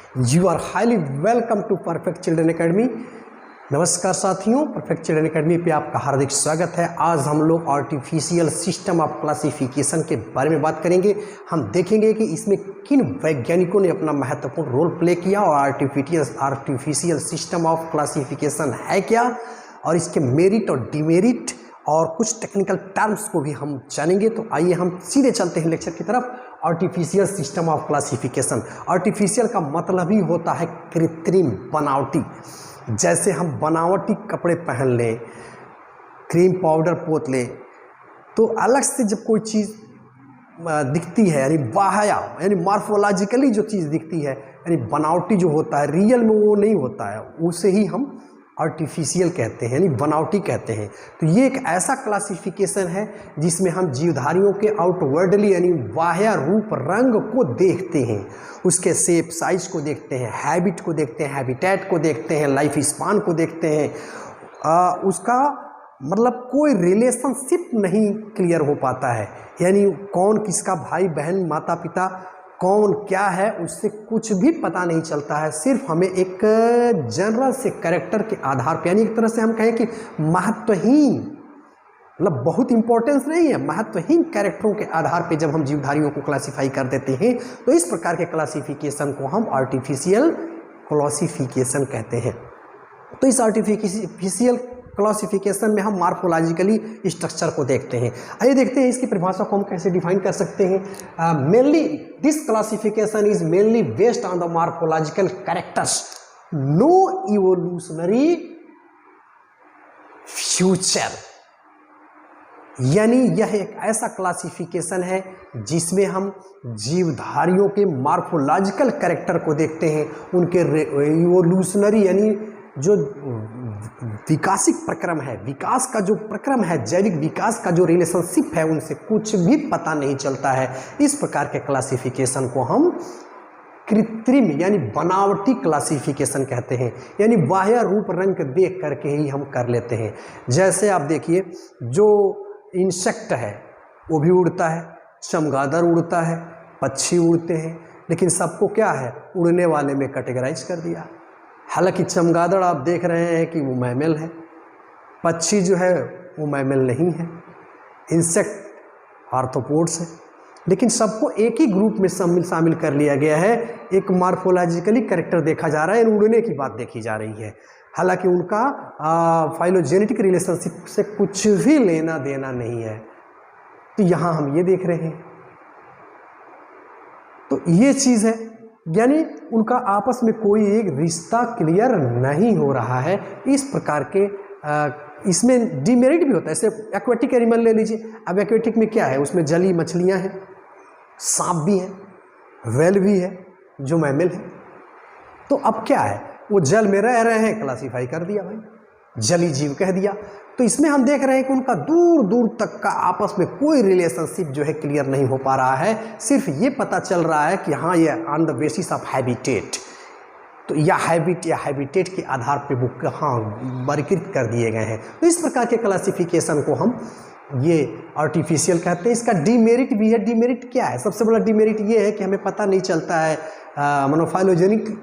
You are highly welcome to Perfect Children Academy. नमस्कार साथियों, perfect Children academy पे आपका हार्दिक स्वागत है। आज हम लोग आर्टिफिशियल सिस्टम ऑफ क्लासिफिकेशन के बारे में बात करेंगे। हम देखेंगे कि इसमें किन वैज्ञानिकों ने अपना महत्वपूर्ण रोल प्ले किया और आर्टिफिशियल सिस्टम ऑफ क्लासिफिकेशन है क्या, और इसके मेरिट और डिमेरिट और कुछ टेक्निकल टर्म्स को भी हम जानेंगे। तो आइए हम सीधे चलते हैं लेक्चर की तरफ। Artificial system of classification. Artificial का मतलब ही होता है कृत्रिम, बनावटी। जैसे हम बनावटी कपड़े पहन लें, क्रीम पाउडर पोत लें, तो अलग से जब कोई चीज़ दिखती है, यानी बाहया यानी मॉर्फोलॉजिकली जो चीज़ दिखती है, यानी बनावटी जो होता है, रियल में वो नहीं होता है, उसे ही हम आर्टिफिशियल कहते हैं, यानी बनावटी कहते हैं। तो ये एक ऐसा क्लासिफिकेशन है जिसमें हम जीवधारियों के आउटवर्डली यानी बाह्य रूप रंग को देखते हैं, उसके शेप साइज को देखते हैं, हैबिट को देखते हैं, हैबिटेट को देखते हैं, लाइफ स्पान को देखते हैं। उसका मतलब कोई रिलेशनशिप नहीं क्लियर हो पाता है, यानी कौन किसका भाई बहन माता पिता कौन क्या है उससे कुछ भी पता नहीं चलता है। सिर्फ हमें एक जनरल से कैरेक्टर के आधार पर, यानी एक तरह से हम कहें कि महत्वहीन, मतलब बहुत इंपॉर्टेंस नहीं है, महत्वहीन कैरेक्टरों के आधार पे जब हम जीवधारियों को क्लासिफाई कर देते हैं, तो इस प्रकार के क्लासिफिकेशन को हम आर्टिफिशियल क्लासिफिकेशन कहते हैं। तो इस आर्टिफिशियल क्लासिफिकेशन में हम मॉर्फोलॉजिकली स्ट्रक्चर को देखते हैं। आइए देखते हैं इसकी परिभाषा को हम कैसे डिफाइन कर सकते हैं। Mainly this classification is mainly based on the morphological characters, no evolutionary future. यानी यह एक ऐसा क्लासिफिकेशन है जिसमें हम जीवधारियों के मॉर्फोलॉजिकल कैरेक्टर को देखते हैं, उनके इवोल्यूशनरी यानी जो विकासिक प्रक्रम है, विकास का जो प्रक्रम है, जैविक विकास का जो रिलेशनशिप है, उनसे कुछ भी पता नहीं चलता है। इस प्रकार के क्लासिफिकेशन को हम कृत्रिम यानी बनावटी क्लासिफिकेशन कहते हैं, यानी बाह्य रूप रंग देख करके ही हम कर लेते हैं। जैसे आप देखिए, जो इंसेक्ट है वो भी उड़ता है, चमगादड़ उड़ता है, पक्षी उड़ते हैं, लेकिन सबको क्या है, उड़ने वाले में कैटेगराइज कर दिया। हालांकि चमगादड़ आप देख रहे हैं कि वो मैमल है, पक्षी जो है वो मैमल नहीं है, इंसेक्ट आर्थ्रोपोड्स है, लेकिन सबको एक ही ग्रुप में शामिल कर लिया गया है। एक मॉर्फोलॉजिकली कैरेक्टर देखा जा रहा है, उड़ने की बात देखी जा रही है। हालांकि उनका फाइलोजेनेटिक रिलेशनशिप से कुछ भी लेना देना नहीं है। तो यहाँ हम ये देख रहे हैं, तो ये चीज़ है, यानी उनका आपस में कोई एक रिश्ता क्लियर नहीं हो रहा है। इस प्रकार के इसमें डिमेरिट भी होता है। जैसे एक्वेटिक एनिमल ले लीजिए। अब एक्वेटिक में क्या है, उसमें जली मछलियां हैं, सांप भी हैं, व्हेल भी है जो मैमल है। तो अब क्या है, वो जल में रह रहे हैं, क्लासिफाई कर दिया भाई, जली जीव कह दिया। तो इसमें हम देख रहे हैं कि उनका दूर दूर तक का आपस में कोई रिलेशनशिप जो है क्लियर नहीं हो पा रहा है। सिर्फ ये पता चल रहा है कि हाँ, ये on the basis of habitat, तो या हैबिटेट के आधार पे वो हाँ वर्गीकृत कर दिए गए हैं। तो इस प्रकार के क्लासिफिकेशन को हम ये आर्टिफिशियल कहते हैं। इसका डीमेरिट भी है। डीमेरिट क्या है? सबसे बड़ा डीमेरिट ये है कि हमें पता नहीं चलता है, मोनोफाइलोजेनिक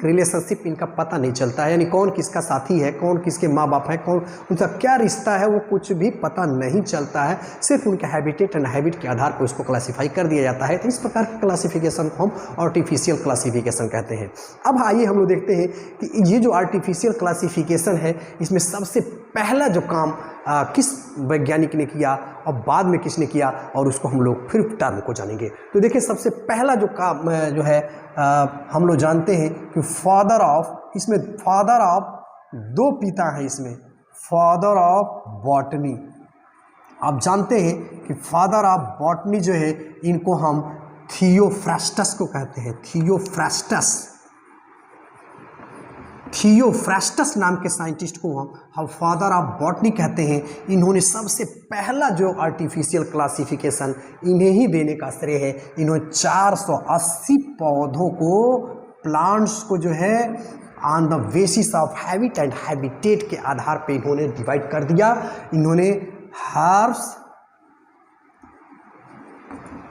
रिलेशनशिप इनका पता नहीं चलता है, यानी कौन किसका साथी है, कौन किसके माँ बाप है, कौन उनका क्या रिश्ता है, वो कुछ भी पता नहीं चलता है। सिर्फ उनके हैबिटेट एंड हैबिट के आधार पर उसको क्लासिफाई कर दिया जाता है। तो इस प्रकार के क्लासिफिकेशन को हम आर्टिफिशियल क्लासिफिकेशन कहते हैं। अब आइए हम लोग देखते हैं कि ये जो आर्टिफिशियल क्लासिफिकेशन है, इसमें सबसे पहला जो काम किस वैज्ञानिक ने किया और बाद में किसने किया, और उसको हम लोग फिर टर्म को जानेंगे। तो देखिए, सबसे पहला जो काम जो है हम लोग जानते हैं कि फादर ऑफ, इसमें फादर ऑफ दो पिता हैं, इसमें फादर ऑफ बॉटनी। आप जानते हैं कि फादर ऑफ बॉटनी जो है, इनको हम थियोफ्रास्टस को कहते हैं। थियोफ्रास्टस नाम के साइंटिस्ट को हम फादर ऑफ बॉटनी कहते हैं। इन्होंने सबसे पहला जो आर्टिफिशियल क्लासिफिकेशन इन्हें ही देने का श्रेय है। इन्होंने 480 पौधों को, प्लांट्स को जो है on the basis of habit and habitat के आधार पे इन्होंने डिवाइड कर दिया। इन्होंने हर्ब्स,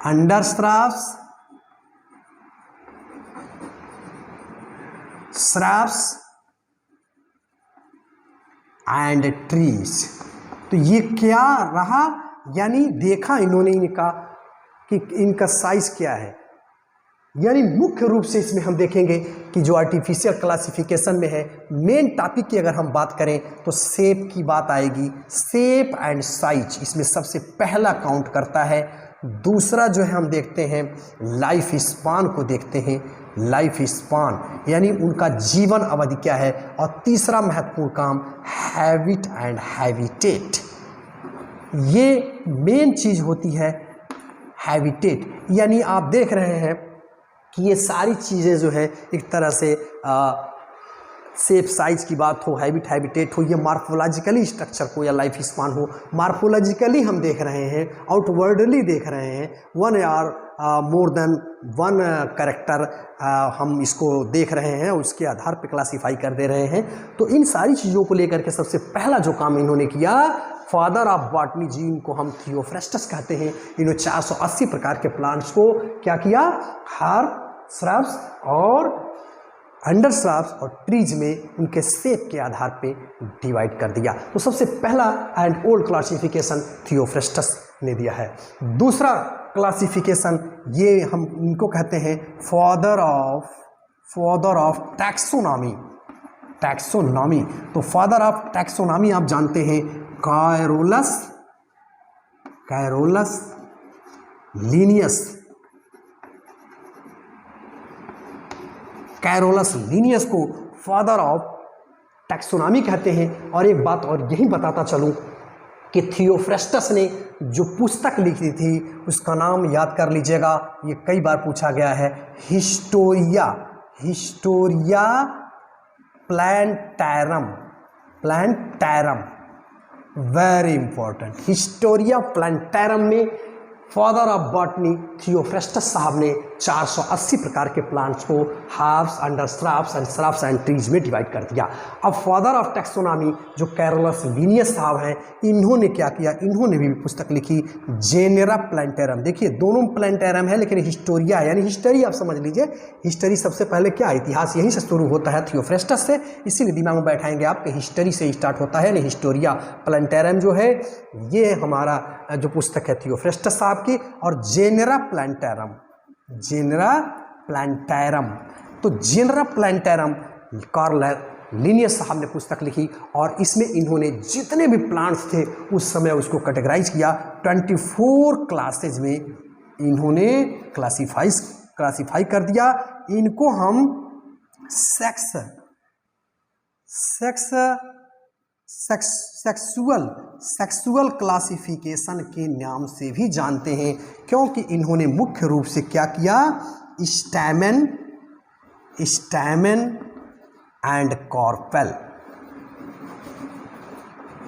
अंडरस्ट्राफ्स, श्रब्स एंड ट्रीज। तो ये क्या रहा, यानी देखा इन्होंने इनका कि इनका साइज क्या है। यानी मुख्य रूप से इसमें हम देखेंगे कि जो आर्टिफिशियल क्लासिफिकेशन में है, मेन टॉपिक की अगर हम बात करें तो शेप की बात आएगी। शेप एंड साइज इसमें सबसे पहला काउंट करता है। दूसरा जो है हम देखते हैं लाइफ स्पान को देखते हैं, लाइफ स्पान यानी उनका जीवन अवधि क्या है। और तीसरा महत्वपूर्ण काम हैबिट एंड हैबिटेट, ये मेन चीज होती है हैबिटेट। यानी आप देख रहे हैं कि ये सारी चीज़ें जो है एक तरह से शेप साइज की बात हो, हैबिट हैबिटेट हो, ये मार्फोलॉजिकली स्ट्रक्चर को या लाइफ स्पान हो, मार्फोलॉजिकली हम देख रहे हैं, आउटवर्डली देख रहे हैं, वन यार मोर देन वन कैरेक्टर हम इसको देख रहे हैं, उसके आधार पे क्लासीफाई कर दे रहे हैं। तो इन सारी चीज़ों को लेकर के सबसे पहला जो काम इन्होंने किया, फादर ऑफ बॉटनी जिनको हम थियोफ्रेस्टस कहते हैं, इन्होंने 480 प्रकार के प्लांट्स को क्या किया, हर्ब, श्रब्स और अंडर श्रब्स और ट्रीज में उनके शेप के आधार पे डिवाइड कर दिया। तो सबसे पहला एंड ओल्ड क्लासिफिकेशन थियोफ्रेस्टस ने दिया है। दूसरा क्लासिफिकेशन ये हम इनको कहते हैं फादर ऑफ टैक्सोनॉमी। टैक्सोनॉमी, तो फादर ऑफ टैक्सोनॉमी आप जानते हैं कैरोलस लीनियस। कैरोलस लीनियस को फादर ऑफ टैक्सोनॉमी कहते हैं। और एक बात और यही बताता चलूं कि थियोफ्रेस्टस ने जो पुस्तक लिखी थी उसका नाम याद कर लीजिएगा, ये कई बार पूछा गया है, हिस्टोरिया प्लांटैरम, वेरी इंपॉर्टेंट। हिस्टोरिया प्लांटैरम में फादर ऑफ बॉटनी थियोफ्रेस्टस साहब ने 480 प्रकार के प्लांट्स को herbs, under shrubs and trees में डिवाइड कर दिया। अब फादर ऑफ टैक्सोनॉमी जो कैरोलस लीनियस साहब हैं, इन्होंने क्या किया, इन्होंने भी पुस्तक लिखी जेनेरा प्लांटैरम। देखिए दोनों प्लांटैरम है लेकिन हिस्टोरिया है, यानी हिस्टरी आप समझ लीजिए। हिस्टरी सबसे पहले क्या, इतिहास यहीं से शुरू होता है थियोफ्रेस्टस से, इसीलिए दिमाग में बैठाएंगे आप कि हिस्टरी से स्टार्ट होता है। यानी हिस्टोरिया प्लांटैरम जो है ये हमारा जो पुस्तक है थियोफ्रेस्टस साहब की। और जेनेरा प्लांटैरम, तो जेनेरा प्लांटैरम कार्ल लीनियस साहब ने पुस्तक लिखी और इसमें इन्होंने जितने भी प्लांट्स थे उस समय उसको कैटेगराइज किया। 24 क्लासेज में इन्होंने क्लासीफाई कर दिया। इनको हम सेक्सुअल क्लासिफिकेशन के नाम से भी जानते हैं, क्योंकि इन्होंने मुख्य रूप से क्या किया, स्टैमेन एंड कार्पेल,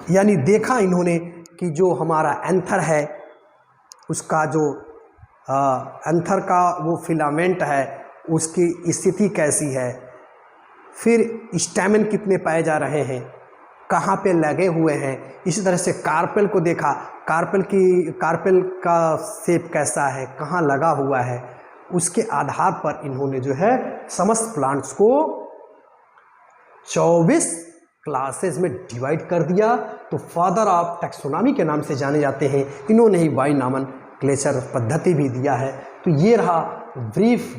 यानी देखा इन्होंने कि जो हमारा एंथर है उसका जो एंथर का वो फिलामेंट है उसकी स्थिति कैसी है, फिर स्टैमेन कितने पाए जा रहे हैं, कहाँ पे लगे हुए हैं। इसी तरह से कार्पेल को देखा, कार्पेल का शेप कैसा है, कहाँ लगा हुआ है, उसके आधार पर इन्होंने जो है समस्त प्लांट्स को 24 क्लासेस में डिवाइड कर दिया। तो फादर ऑफ टैक्सोनॉमी के नाम से जाने जाते हैं। इन्होंने ही बाइनॉमिनक्लेचर पद्धति भी दिया है। तो ये रहा ब्रीफ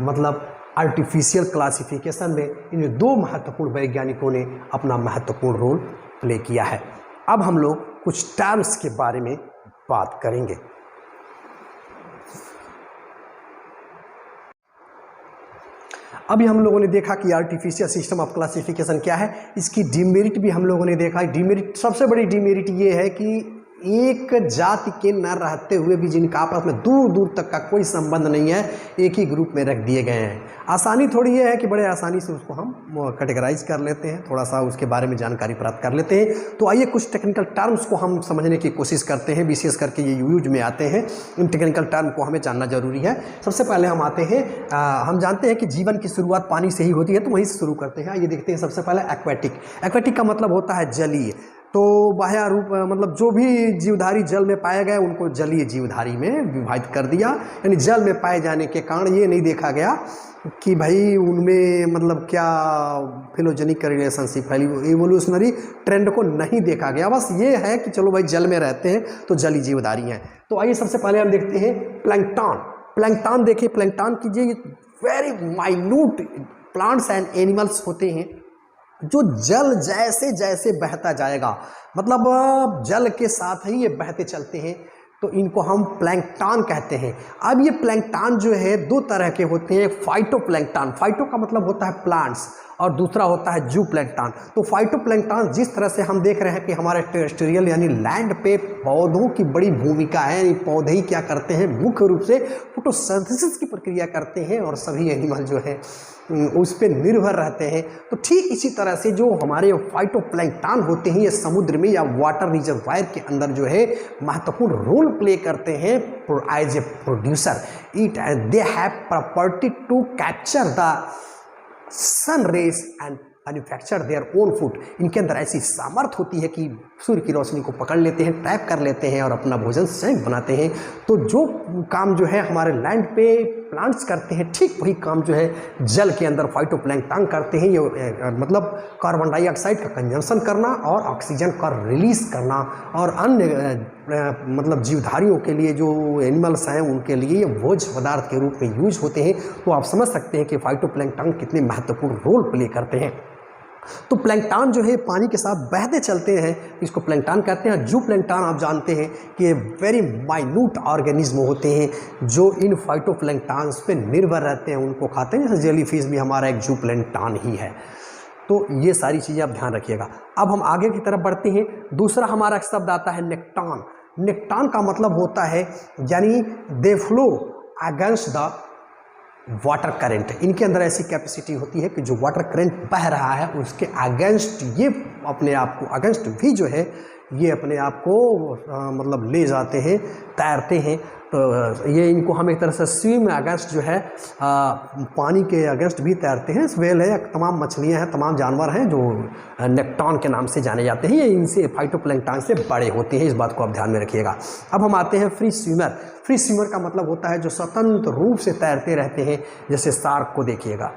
मतलब आर्टिफिशियल क्लासिफिकेशन में इन दो महत्वपूर्ण वैज्ञानिकों ने अपना महत्वपूर्ण रोल प्ले किया है। अब हम लोग कुछ टर्म्स के बारे में बात करेंगे। अभी हम लोगों ने देखा कि आर्टिफिशियल सिस्टम ऑफ क्लासिफिकेशन क्या है, इसकी डिमेरिट भी हम लोगों ने देखा। डिमेरिट, सबसे बड़ी डिमेरिट ये है कि एक जाति के न रहते हुए भी जिनका आपस में दूर दूर तक का कोई संबंध नहीं है, एक ही ग्रुप में रख दिए गए हैं। आसानी थोड़ी ये है कि बड़े आसानी से उसको हम कैटेगराइज कर लेते हैं, थोड़ा सा उसके बारे में जानकारी प्राप्त कर लेते हैं। तो आइए कुछ टेक्निकल टर्म्स को हम समझने की कोशिश करते हैं, विशेष करके ये यूज में आते हैं। इन टेक्निकल टर्म को हमें जानना जरूरी है। सबसे पहले हम आते हैं, हम जानते हैं कि जीवन की शुरुआत पानी से ही होती है, तो वहीं से शुरू करते हैं। ये देखते हैं सबसे पहले एक्वेटिक। एक्वेटिक का मतलब होता है जलीय। तो बाह्य रूप मतलब जो भी जीवधारी जल में पाए गए उनको जलीय जीवधारी में विभाजित कर दिया। यानी जल में पाए जाने के कारण ये नहीं देखा गया कि भाई उनमें मतलब क्या फिलोजेनिक रिलेशनशिप है, इवोल्यूशनरी ट्रेंड को नहीं देखा गया। बस ये है कि चलो भाई जल में रहते हैं तो जलीय जीवधारी हैं। तो आइए सबसे पहले हम देखते हैं प्लैंकटन। प्लैंकटन देखिए, प्लैंकटन कीजिए, very minute plants and animals होते हैं जो जल जैसे जैसे बहता जाएगा, मतलब जल के साथ ही ये बहते चलते हैं, तो इनको हम प्लैंकटन कहते हैं। अब ये प्लैंकटन जो है दो तरह के होते हैं, फाइटोप्लैंकटन, फाइटो का मतलब होता है प्लांट्स और दूसरा होता है जू प्लैंकटन। तो फाइटोप्लैंकटन जिस तरह से हम देख रहे हैं कि हमारे टेरेस्ट्रियल यानी लैंड पे पौधों की बड़ी भूमिका है, पौधे ही क्या करते हैं, मुख्य रूप से फोटोसिंथेसिस की प्रक्रिया करते हैं और सभी एनिमल जो है उस पर निर्भर रहते हैं। तो ठीक इसी तरह से जो हमारे फाइटोप्लैंकटन होते हैं ये समुद्र में या वाटर रिजर्वायर के अंदर जो है महत्वपूर्ण रोल प्ले करते हैं as a producer. It they have property to capture the sun rays and manufacture their own food. इनके अंदर ऐसी सामर्थ्य होती है कि सूर्य की रोशनी को पकड़ लेते हैं, ट्रैप कर लेते हैं और अपना भोजन स्वयं बनाते हैं। तो जो काम जो है हमारे लैंड पे प्लांट्स करते हैं, ठीक वही काम जो है जल के अंदर फाइटोप्लैंकटन करते हैं। ये मतलब कार्बन डाइऑक्साइड का कंजम्पशन करना और ऑक्सीजन का रिलीज करना, और अन्य मतलब जीवधारियों के लिए जो एनिमल्स हैं उनके लिए ये भोज्य पदार्थ के रूप में यूज होते हैं। तो आप समझ सकते हैं कि फाइटोप्लैंकटन कितने महत्वपूर्ण रोल प्ले करते हैं। तो प्लैंकटन जो है पानी के साथ बहते चलते हैं, इसको प्लैंकटन कहते हैं। जू प्लैंकटन आप जानते हैं कि ये वेरी माइन्यूट ऑर्गेनिज्म होते हैं जो इन फाइटोप्लैंकटन्स पे निर्भर रहते हैं, उनको खाते हैं। जैसे जेलीफिश भी हमारा एक जू प्लैंकटन ही है। तो ये सारी चीज़ें आप ध्यान रखिएगा। अब हम आगे की तरफ बढ़ते हैं। दूसरा हमारा शब्द आता है नेक्टॉन। नेक्टॉन का मतलब होता है यानी they flow against the water current. इनके अंदर ऐसी कैपेसिटी होती है कि जो वाटर करंट बह रहा है उसके अगेंस्ट ये अपने आप को अगेंस्ट भी जो है ये अपने आप को मतलब ले जाते हैं, तैरते हैं। तो ये इनको हम एक तरह से स्विम अगेंस्ट जो है पानी के अगेंस्ट भी तैरते हैं। व्हेल है, तमाम मछलियां हैं, तमाम जानवर हैं जो नेक्टॉन के नाम से जाने जाते हैं। ये इनसे फाइटोप्लैंकटन से बड़े होते हैं, इस बात को आप ध्यान में रखिएगा। अब हम आते हैं फ्री स्विमर। फ्री स्विमर का मतलब होता है जो स्वतंत्र रूप से तैरते रहते हैं। जैसे शार्क को देखिएगा,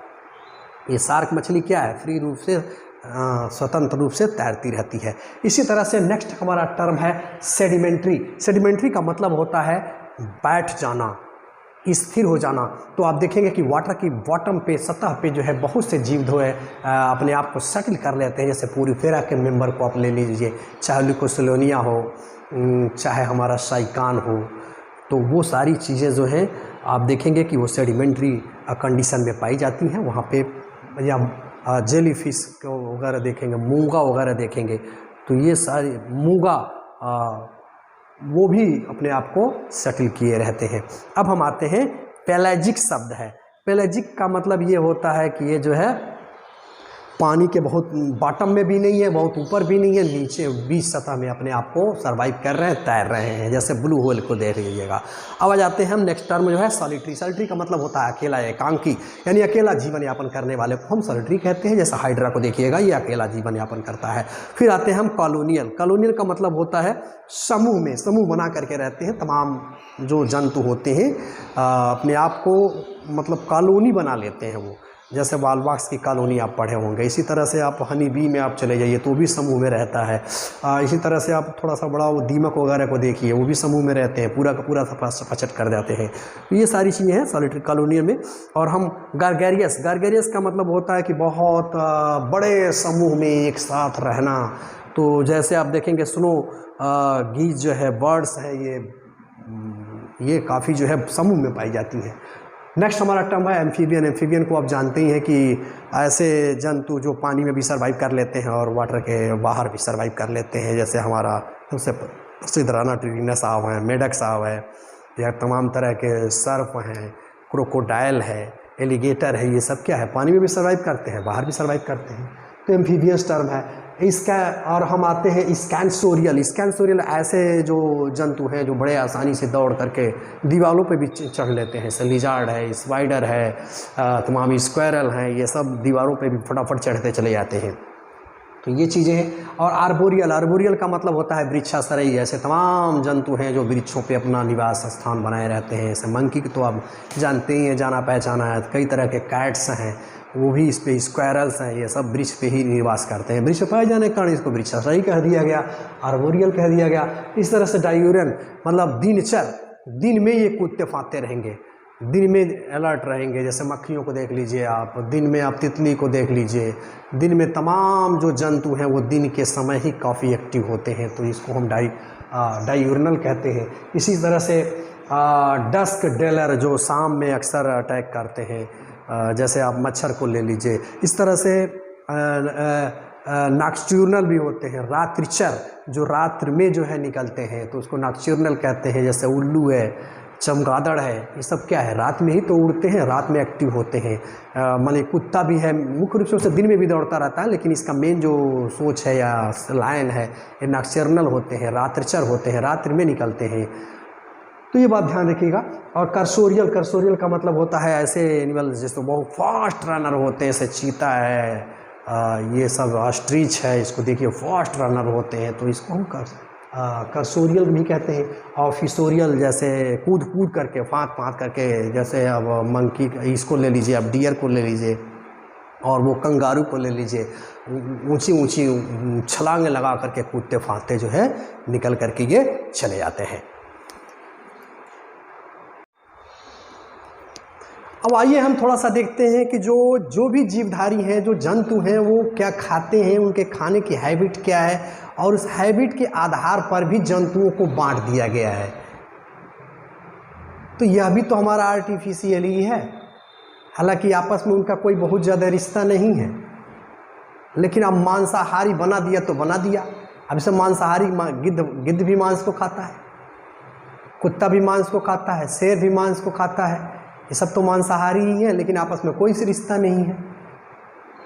ये शार्क मछली क्या है, फ्री रूप से स्वतंत्र रूप से तैरती रहती है। इसी तरह से नेक्स्ट हमारा टर्म है सेडिमेंट्री। सेडिमेंट्री का मतलब होता है बैठ जाना, स्थिर हो जाना। तो आप देखेंगे कि वाटर की बॉटम पे, सतह पे जो है बहुत से जीव जो है अपने आप को सेटल कर लेते हैं। जैसे पूरीफेरा के मेंबर को आप ले लीजिए, चाहे ल्यूकोसिलोनिया हो, चाहे हमारा साइकान हो, तो वो सारी चीज़ें जो हैं आप देखेंगे कि वो सेडिमेंट्री कंडीशन में पाई जाती हैं वहाँ पे। या जेलीफिश वगैरह देखेंगे, मूंगा वगैरह देखेंगे, तो ये सारी मूंगा वो भी अपने आप को सेटल किए रहते हैं। अब हम आते हैं पेलाजिक शब्द है। पेलाजिक का मतलब ये होता है कि ये जो है पानी के बहुत बॉटम में भी नहीं है, बहुत ऊपर भी नहीं है, नीचे बीच सतह में अपने आप को सर्वाइव कर रहे हैं, तैर रहे हैं। जैसे ब्लू होल को देख लीजिएगा। अब आ जाते हैं हम नेक्स्ट टर्म जो है सॉलिटरी। सॉलिटरी का मतलब होता है अकेला, एकांकी, यानी अकेला जीवन यापन करने वाले को हम सॉलिटरी कहते हैं। जैसे हाइड्रा को देखिएगा, ये अकेला जीवन यापन करता है। फिर आते हैं हम कॉलोनियल। कॉलोनियल का मतलब होता है समूह में, समूह बना करके रहते हैं। तमाम जो जंतु होते हैं अपने आप को मतलब कॉलोनी बना लेते हैं वो। जैसे वालबाक्स की कॉलोनी आप पढ़े होंगे, इसी तरह से आप हनी बी में आप चले जाइए तो भी समूह में रहता है। इसी तरह से आप थोड़ा सा बड़ा वो दीमक वगैरह को देखिए, वो भी समूह में रहते हैं, पूरा का पूरा फचट कर जाते हैं। तो ये सारी चीज़ें हैं सॉलिटरी कॉलोनी में। और हम गार्गेरियस, गार्गेरियस का मतलब होता है कि बहुत बड़े समूह में एक साथ रहना। तो जैसे आप देखेंगे स्नो गीज जो है, बर्ड्स हैं, ये काफ़ी जो है समूह में पाई जाती हैं। नेक्स्ट हमारा टर्म है एम्फीबियन। एम्फीबियन को आप जानते ही हैं कि ऐसे जंतु जो पानी में भी सर्वाइव कर लेते हैं और वाटर के बाहर भी सर्वाइव कर लेते हैं। जैसे हमारा सबसे प्रसिद्ध राना ट्रिगना साहब हैं, मेढक साहब है, या तमाम तरह के सर्फ हैं, क्रोकोडाइल है, एलिगेटर है, ये सब क्या है, पानी में भी सर्वाइव करते हैं, बाहर भी सर्वाइव करते हैं। तो एम्फीबियस टर्म है इसका। और हम आते हैं स्कैंसोरियल। स्कैंसोरियल ऐसे जो जंतु हैं जो बड़े आसानी से दौड़ करके दीवारों पे भी चढ़ लेते हैं। जैसे लिजार्ड है, स्पाइडर है, तमाम स्क्वायरल हैं, ये सब दीवारों पे भी फटाफट चढ़ते चले जाते हैं। तो ये चीज़ें हैं। और आर्बोरियल, आर्बोरियल का मतलब होता है वृक्षाश्रयी। ऐसे तमाम जंतु हैं जो वृक्षों पे अपना निवास स्थान बनाए रहते हैं। जैसे मंकी को तो आप जानते ही हैं, जाना पहचाना है। कई तरह के कैट्स हैं, वो भी इस पे, स्क्वायरल्स हैं, ये सब वृक्ष पे ही निवास करते हैं। वृक्ष पाए जाने के कारण इसको वृक्षाश्रयी कह दिया गया, आर्बोरियल कह दिया गया। इस तरह से डायूरन मतलब दिनचर, दिन में ये कूदते फांदते रहेंगे, दिन में अलर्ट रहेंगे। जैसे मक्खियों को देख लीजिए आप, दिन में आप तितली को देख लीजिए, दिन में तमाम जो जंतु हैं वो दिन के समय ही काफ़ी एक्टिव होते हैं, तो इसको हम डायूरनल कहते हैं। इसी तरह से डस्क डेलर जो शाम में अक्सर अटैक करते हैं, जैसे आप मच्छर को ले लीजिए। इस तरह से नॉक्टर्नल भी होते हैं, रात्रिचर जो रात्र में जो है निकलते हैं, तो उसको नॉक्टर्नल कहते हैं। जैसे उल्लू है, चमगादड़ है, ये सब क्या है, रात में ही तो उड़ते हैं, रात में एक्टिव होते हैं। माने कुत्ता भी है, मुख्य रूप से दिन में भी दौड़ता रहता है, लेकिन इसका मेन जो सोच है या लायन है, ये नॉक्टर्नल होते हैं, रात्रिचर होते हैं, रात्रि में निकलते हैं। तो ये बात ध्यान रखिएगा। और कर्सोरियल, कर्सोरियल का मतलब होता है ऐसे एनिमल जैसे बहुत फास्ट रनर होते हैं, जैसे चीता है, ये सब ऑस्ट्रिच है, इसको देखिए फास्ट रनर होते हैं, तो इसको हम कर्सोरियल भी कहते हैं। और फिशोरियल जैसे कूद कूद करके, फांद करके, जैसे अब मंकी इसको ले लीजिए, अब डियर को ले लीजिए, और वो कंगारू को ले लीजिए, ऊंची ऊंची छलांगे लगा करके कूदते फांदते जो है निकल करके ये चले जाते हैं। अब आइए हम थोड़ा सा देखते हैं कि जो भी जीवधारी हैं, जो जंतु हैं, वो क्या खाते हैं, उनके खाने की हैबिट क्या है, और उस हैबिट के आधार पर भी जंतुओं को बांट दिया गया है। तो यह भी तो हमारा आर्टिफिशियल ही है, हालांकि आपस में उनका कोई बहुत ज़्यादा रिश्ता नहीं है, लेकिन अब मांसाहारी बना दिया तो बना दिया। अब इसे मांसाहारी, गिद्ध भी मांस को खाता है, कुत्ता भी मांस को खाता है, शेर भी मांस को खाता है, ये सब तो मांसाहारी ही है, लेकिन आपस में कोई सी रिश्ता नहीं है,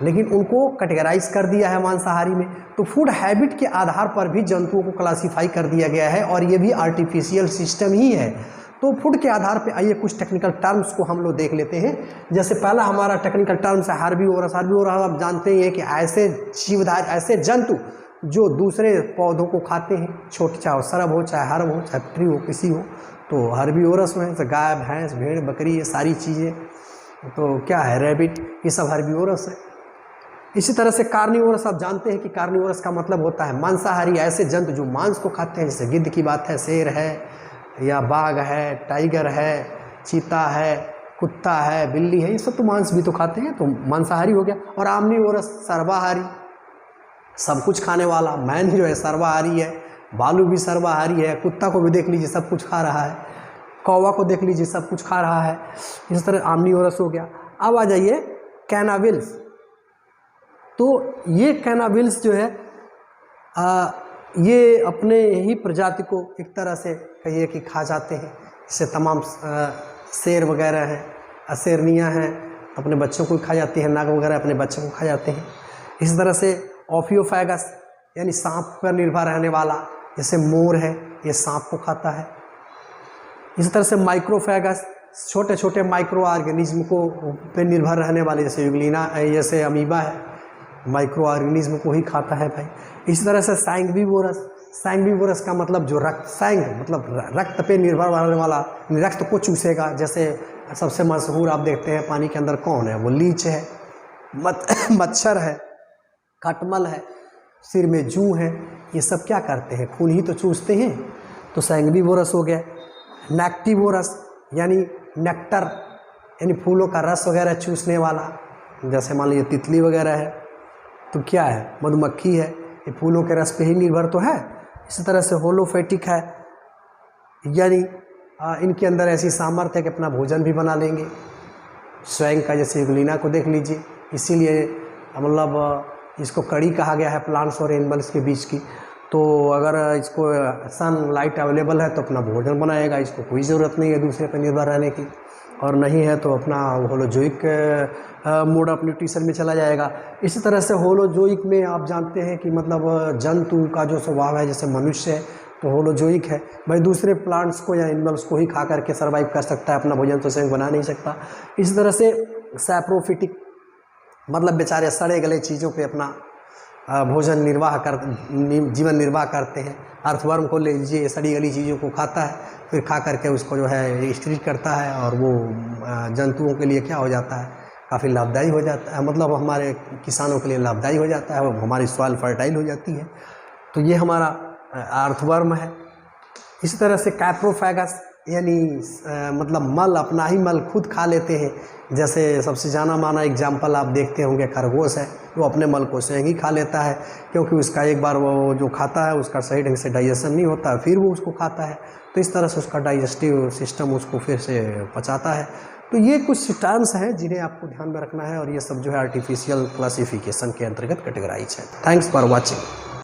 लेकिन उनको कैटेगराइज कर दिया है मांसाहारी में। तो फूड हैबिट के आधार पर भी जंतुओं को क्लासीफाई कर दिया गया है, और ये भी आर्टिफिशियल सिस्टम ही है। तो फूड के आधार पे आइए कुछ टेक्निकल टर्म्स को हम लोग देख लेते हैं। जैसे पहला हमारा टेक्निकल टर्म्स है हर्बीवोरस। हर्बीवोरस आप जानते हैं कि ऐसे जीवधार, ऐसे जंतु जो दूसरे पौधों को खाते हैं, छोटे चाहे सरब हो, चाहे हर्ब हो, चाहे ट्री हो, किसी हो, तो हर्बीवोरस में जैसे गाय, भैंस, भेड़, बकरी, ये सारी चीज़ें, तो क्या है, रैबिट, ये सब हर्बीवोरस है। इसी तरह से कार्निवोरस, आप जानते हैं कि कार्निवोरस का मतलब होता है मांसाहारी, ऐसे जंतु जो मांस को खाते हैं, जैसे गिद्ध की बात है, शेर है, या बाघ है, टाइगर है, चीता है, कुत्ता है, बिल्ली है, ये सब तो मांस भी तो खाते हैं, तो मांसाहारी हो गया। और आम्निवोरस सर्वाहारी, सब कुछ खाने वाला। मैन जो है सर्वाहारी है, भालू भी सर्वाहारी है, कुत्ता को भी देख लीजिए सब कुछ खा रहा है, कौवा को देख लीजिए सब कुछ खा रहा है। इस तरह आम्निवोरस हो गया। अब आ जाइए कैनाबिल्स। तो ये कैनाबिल्स जो है ये अपने ही प्रजाति को एक तरह से कहिए कि खा जाते हैं। इससे तमाम शेर वगैरह हैं, अशेरनियाँ हैं, अपने बच्चों को खा जाती हैं, नाग वगैरह अपने बच्चों को खा जाते हैं। इस तरह से ऑफियोफैगस यानी सांप पर निर्भर रहने वाला, जैसे मोर है, ये सांप को खाता है। इस तरह से माइक्रोफैगस, छोटे छोटे माइक्रो ऑर्गेनिज्म को पे निर्भर रहने वाले, जैसे यूग्लिना, जैसे अमीबा है, माइक्रो ऑर्गेनिज्म को ही खाता है भाई। इस तरह से सैंग्विवोरस, सैंग्विवोरस का मतलब जो रक्त, सैंग मतलब रक्त पे निर्भर रहने वाला, रक्त को चूसेगा। जैसे सबसे मशहूर आप देखते हैं पानी के अंदर कौन है, वो लीच है, मच्छर है, खटमल है, सिर में जू है, ये सब क्या करते हैं, खून ही तो चूसते हैं। तो सैंग्विवोरस हो गया। नेक्टिवोरस यानी नेक्टर यानी फूलों का रस वगैरह चूसने वाला, जैसे मान लीजिए तितली वगैरह है, तो क्या है, मधुमक्खी है, ये फूलों के रस पे ही निर्भर तो है। इसी तरह से होलोफैटिक है, यानी इनके अंदर ऐसी सामर्थ्य है कि अपना भोजन भी बना लेंगे स्वयं का। जैसे यूग्लिना को देख लीजिए, इसीलिए मतलब इसको कड़ी कहा गया है प्लांट्स और एनिमल्स के बीच की। तो अगर इसको सन लाइट अवेलेबल है तो अपना भोजन बनाएगा, इसको कोई ज़रूरत नहीं है दूसरे पर निर्भर रहने की, और नहीं है तो अपना होलोजोइक मोड ऑफ न्यूट्रिशन में चला जाएगा। इसी तरह से होलोजोइक में आप जानते हैं कि मतलब जंतु का जो स्वभाव है, जैसे मनुष्य है तो होलोजोइक है भाई, दूसरे प्लांट्स को या एनिमल्स को ही खा करके सर्वाइव कर सकता है, अपना भोजन तो स्वयं बना नहीं सकता। इसी तरह से सैप्रोफिटिक मतलब बेचारे सड़े गले चीज़ों पे अपना भोजन जीवन निर्वाह करते हैं। अर्थवर्म को ले लीजिए, सड़ी गली चीज़ों को खाता है, फिर खा करके उसको जो है स्टोरेज करता है और वो जंतुओं के लिए क्या हो जाता है, काफ़ी लाभदायी हो जाता है, मतलब हमारे किसानों के लिए लाभदायी हो जाता है, वो हमारी सॉइल फर्टाइल हो जाती है। तो ये हमारा अर्थवर्म है। इसी तरह से कैप्रोफैगस यानी मतलब मल, अपना ही मल खुद खा लेते हैं। जैसे सबसे जाना माना एग्जाम्पल आप देखते होंगे, खरगोश है, वो अपने मल को स्वयं ही खा लेता है, क्योंकि उसका एक बार वो जो खाता है उसका सही ढंग से डाइजेशन नहीं होता, फिर वो उसको खाता है, तो इस तरह से उसका डाइजेस्टिव सिस्टम उसको फिर से पचाता है। तो ये कुछ टर्म्स हैं जिन्हें आपको ध्यान में रखना है, और ये सब जो है आर्टिफिशियल क्लासिफिकेशन के अंतर्गत कैटेगराइज है। Thanks for watching.